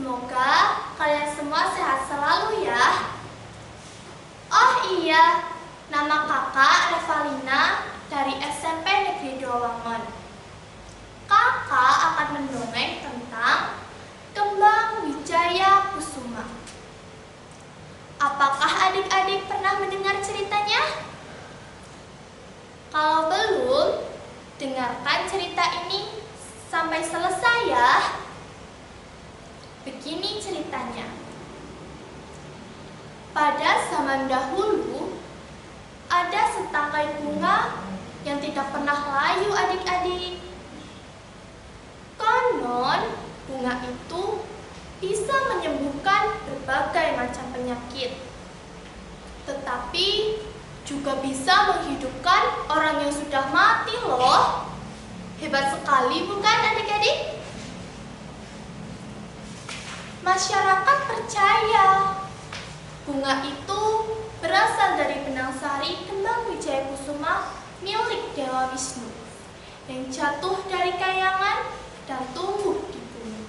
Semoga kalian semua sehat selalu ya. Oh iya, nama kakak Revalina dari SMP Negeri 2 Wangon. Kakak akan mendongeng tentang Kembang Wijaya Kusuma. Apakah adik-adik pernah mendengar ceritanya? Kalau belum, dengarkan cerita ini sampai selesai ya. Begini ceritanya. Pada zaman dahulu, ada setangkai bunga yang tidak pernah layu adik-adik. Konon, bunga itu bisa menyembuhkan berbagai macam penyakit. Tetapi juga bisa menghidupkan orang yang sudah mati loh. Hebat sekali bukan adik-adik? Masyarakat percaya bunga itu berasal dari benang sari kembang Wijaya Kusuma milik Dewa Wisnu yang jatuh dari kayangan dan tumbuh di bumi.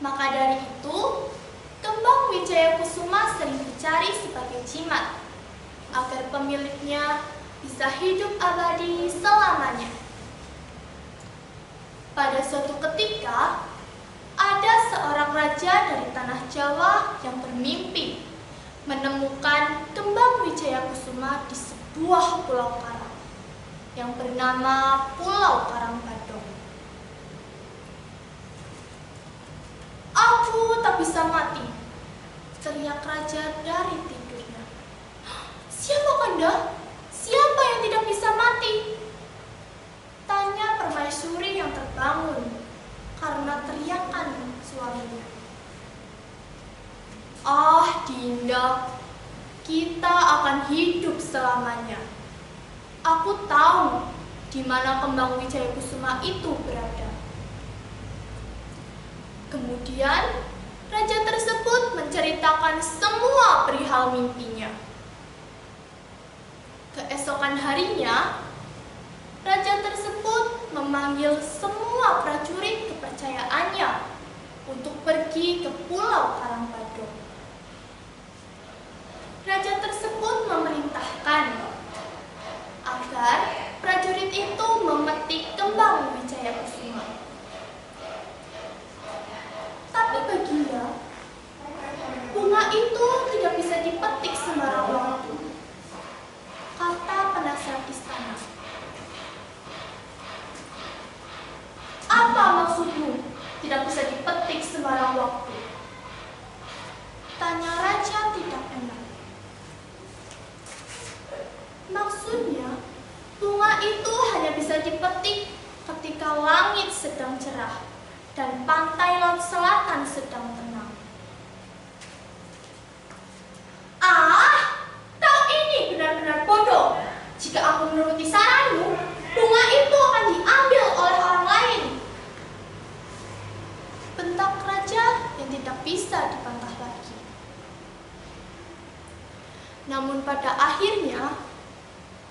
Maka dari itu, kembang Wijaya Kusuma sering dicari sebagai jimat agar pemiliknya bisa hidup abadi selamanya. Pada suatu ketika, ada seorang raja dari tanah Jawa yang bermimpi menemukan kembang Wijaya Kusuma di sebuah pulau karang yang bernama Pulau Karangbadong. "Aku tak bisa mati," teriak raja dari tidurnya. "Siapa Kanda? Siapa yang tidak bisa mati?" tanya permaisuri yang terbangun karena teriakan suaminya. "Ah, Dinda, kita akan hidup selamanya. Aku tahu di mana kembang Wijaya Kusuma itu berada." Kemudian, raja tersebut menceritakan semua perihal mimpinya. Keesokan harinya, raja tersebut memanggil semua prajurit kepercayaannya untuk pergi ke Pulau Karangbadong. Raja tersebut memerintahkan agar prajurit itu memetik kembang Wijaya Kusuma. Tapi baginya, bunga itu tidak bisa dipetik sembarang waktu, kata penasehat istana. "Apa maksudmu tidak bisa dipetik sembarang waktu?" tanya raja tidak enak. "Maksudnya, bunga itu hanya bisa dipetik ketika langit sedang cerah dan pantai laut selatan sedang tenang." "Ah, kau ini benar-benar bodoh. Jika aku menuruti saranmu, bunga itu akan diambil oleh orang lain," bentak raja yang tidak bisa dibantah lagi. Namun pada akhirnya,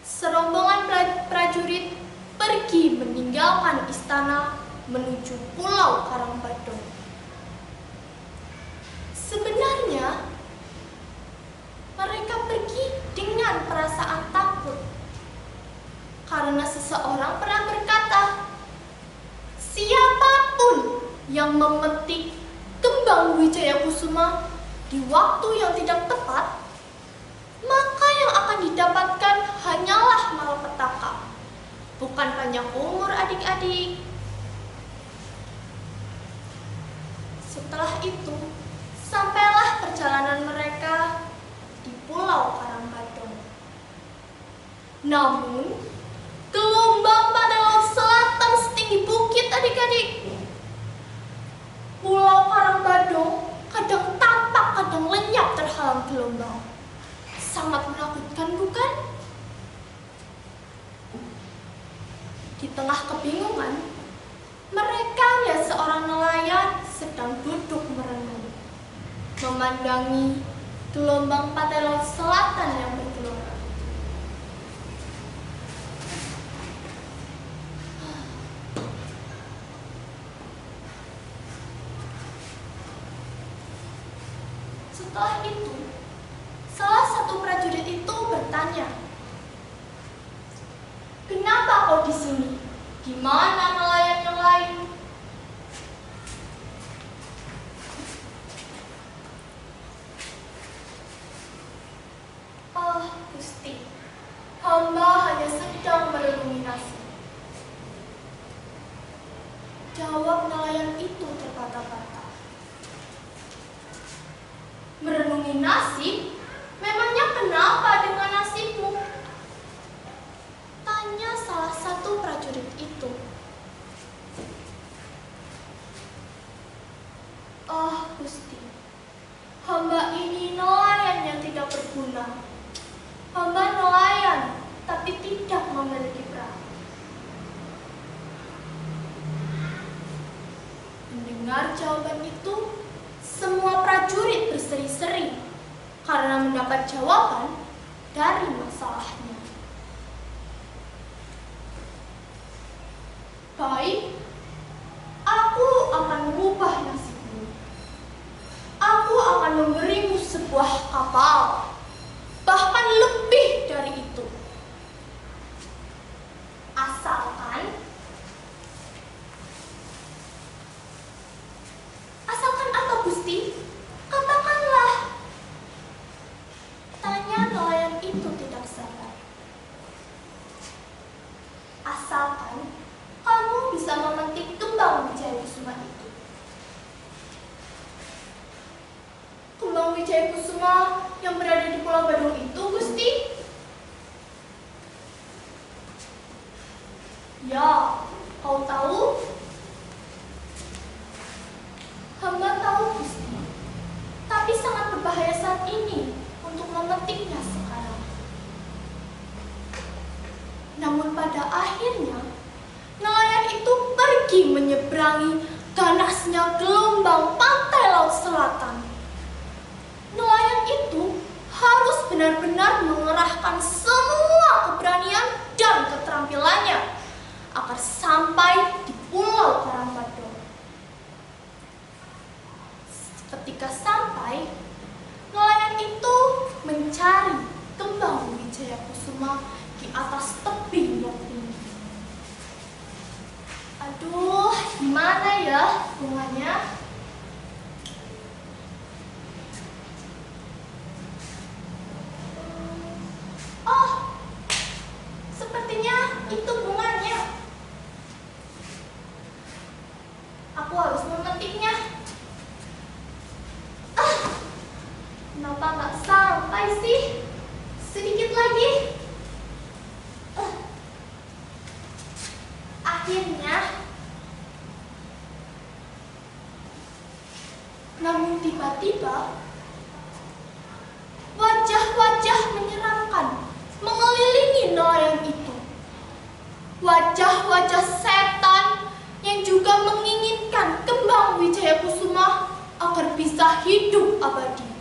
serombongan prajurit pergi meninggalkan istana menuju Pulau Karangbadong. Sebenarnya, mereka pergi dengan perasaan takut karena seseorang pernah berkata, "Siapapun yang memetik kembang Wijaya Kusuma di waktu yang tidak tepat, maka yang akan didapatkan hanyalah malapetaka, bukan panjang umur adik-adik." Setelah itu, sampailah perjalanan mereka di Pulau Karangbadong. Namun, gelombang pada laut selatan setinggi bukit adik-adik. Pulau Karangbadong kadang tampak, kadang lenyap terhalang gelombang. Sangat menakutkan bukan? Di tengah kebingungan, mereka melihat seorang nelayan sedang duduk merenung, memandangi gelombang pantai laut selatan yang bergelora. Setelah itu, salah satu prajurit itu bertanya, "Kenapa kau di sini? Gimana nelayan yang lain?" "Ah, Gusti, hamba hanya sedang merenungi nasib," jawab nelayan itu terbata-bata. "Merenungi nasib? Memangnya kenapa dengan nasibmu?" tanya salah satu prajurit itu. "Ah, Gusti, hamba ini nelayan yang tidak berguna. Hamba nelayan, tapi tidak memiliki perahu." Mendengar jawaban itu, semua prajurit berseri-seri karena mendapat jawaban dari masalahnya. "Baik, aku akan mengubah nasibmu. Aku akan memberimu sebuah kapal, bahkan lebih dari itu. Asalkan apa, Gusti? Katakanlah," tanya nelayan itu tidak sabar. "Asalkan kamu bisa memetik kembang Wijaya Kusuma itu." "Kembang Wijaya Kusuma yang berada di Pulau Badung itu, Gusti?" "Ya, kau tahu?" "Hamba tahu, Gusti. Tapi sangat berbahaya saat ini untuk memetiknya sekarang." Namun pada akhirnya, nelayan itu pergi menyeberangi ganasnya gelombang pantai laut selatan. Nelayan itu harus benar-benar mengerahkan semua keberanian dan keterampilannya agar sampai di Pulau Karambadong. Ketika sampai, nelayan itu mencari kembang Wijaya Kusuma di atas tebing yang tinggi. Aduh, gimana ya bunganya? Oh, sepertinya itu bunganya. Aku harus memetiknya. Kenapa nggak sampai sih? Sedikit lagi. Akhirnya. Namun tiba-tiba, wajah-wajah menyeramkan mengelilingi nelayan itu. Wajah-wajah setan yang juga menginginkan kembang Wijaya Kusuma agar bisa hidup abadi.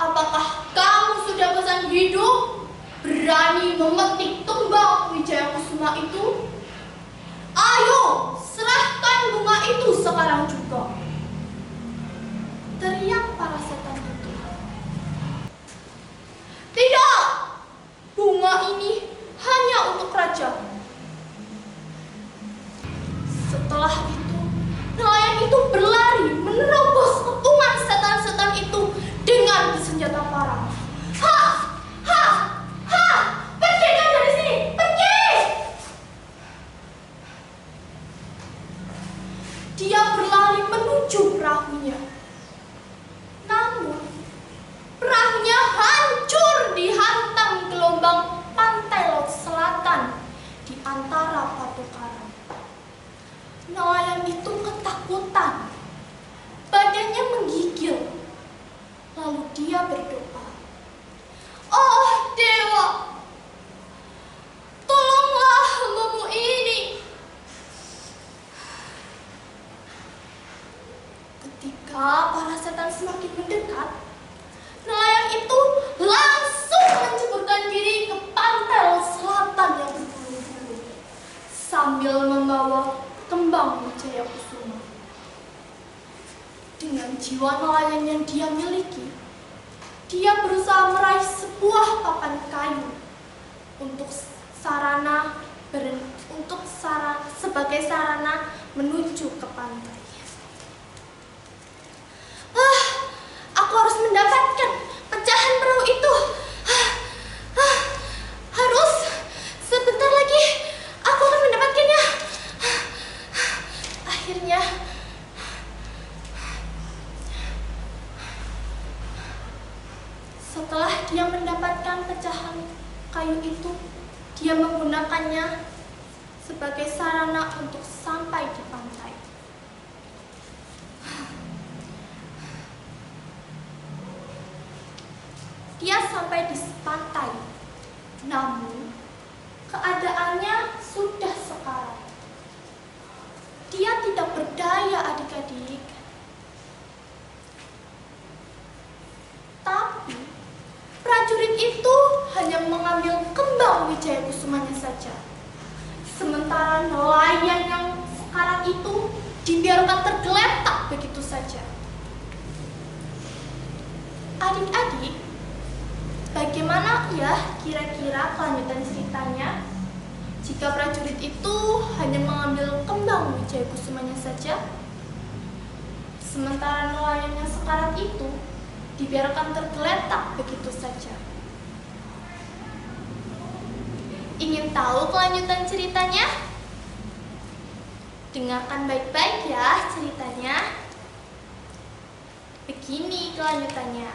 Apakah kamu sudah bosan hidup? Berani memetik kembang Wijaya Kusuma itu? Ayo, serahkan bunga itu sekarang juga, teriak para setan itu. "Tidak, bunga ini hanya untuk raja." Setelah itu, nelayan itu berlari menerobos kepungan setan-setan itu dengan bersenjata parang. Pergi kamu dari sini, pergi! Dia berlari menuju perahunya. Namun, perahunya hancur dihantam gelombang pantai laut selatan di antara batu karang. Nelayan itu ketakutan. Badannya menggigil. Lalu dia berdoa, "Oh Dewa, tolonglah hamba-Mu ini." Ketika para setan semakin mendekat, nelayan itu langsung menceburkan diri ke pantai laut selatan yang berbulu-bulu sambil membawa kembang Wijaya Kusuma. jiwa nelayan yang dia miliki, dia berusaha meraih sebuah papan kayu untuk sebagai sarana menuju ke pantai. Aku harus mendapatkan pecahan perahu itu. Harus sebentar lagi aku akan mendapatkannya. Akhirnya setelah dia mendapatkan pecahan kayu itu, dia menggunakannya sebagai sarana untuk sampai di pantai. Dia sampai di pantai, namun keadaannya sudah sekarat. Dia tidak berdaya, adik-adik. Tapi prajurit itu hanya mengambil kembang Wijaya Kusumanya saja. Sementara nelayan yang sekarat itu dibiarkan tergeletak begitu saja. Adik-adik, bagaimana ya kira-kira kelanjutan ceritanya jika prajurit itu hanya mengambil kembang Wijaya Kusumanya saja, sementara nelayan yang sekarat itu dibiarkan tergeletak begitu saja? Ingin tahu kelanjutan ceritanya? Dengarkan baik-baik ya ceritanya. Begini kelanjutannya.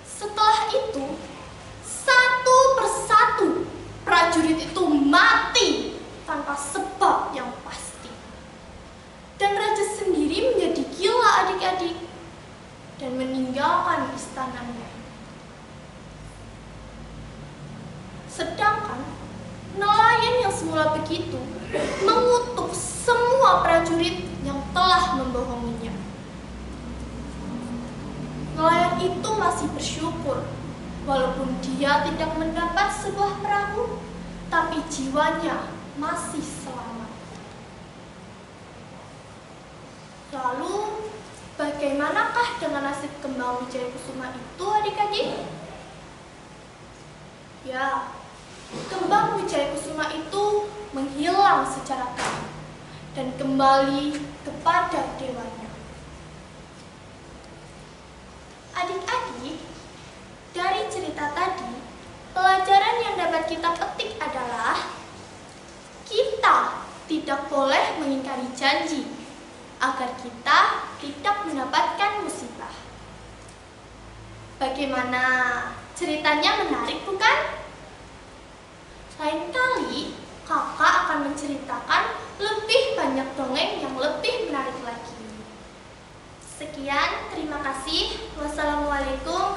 Setelah itu, satu persatu prajurit itu mati tanpa sebab yang pasti. Dan raja sendiri menjadi gila, adik-adik, dan meninggalkan istananya. Sedangkan nelayan yang semula begitu mengutuk semua prajurit yang telah membohonginya. Nelayan itu masih bersyukur, walaupun dia tidak mendapat sebuah perahu, tapi jiwanya masih selamat. Lalu, bagaimanakah dengan nasib kembang Wijaya Kusuma itu, adik-adik? Ya, kembang Wijaya Kusuma itu menghilang secara perlahan dan kembali kepada dewanya. Adik-adik, dari cerita tadi, pelajaran yang dapat kita petik adalah kita tidak boleh mengingkari janji agar kita tidak mendapatkan musibah. Bagaimana? Ceritanya menarik, bukan? Lain kali, kakak akan menceritakan lebih banyak dongeng yang lebih menarik lagi. Sekian, terima kasih. Wassalamualaikum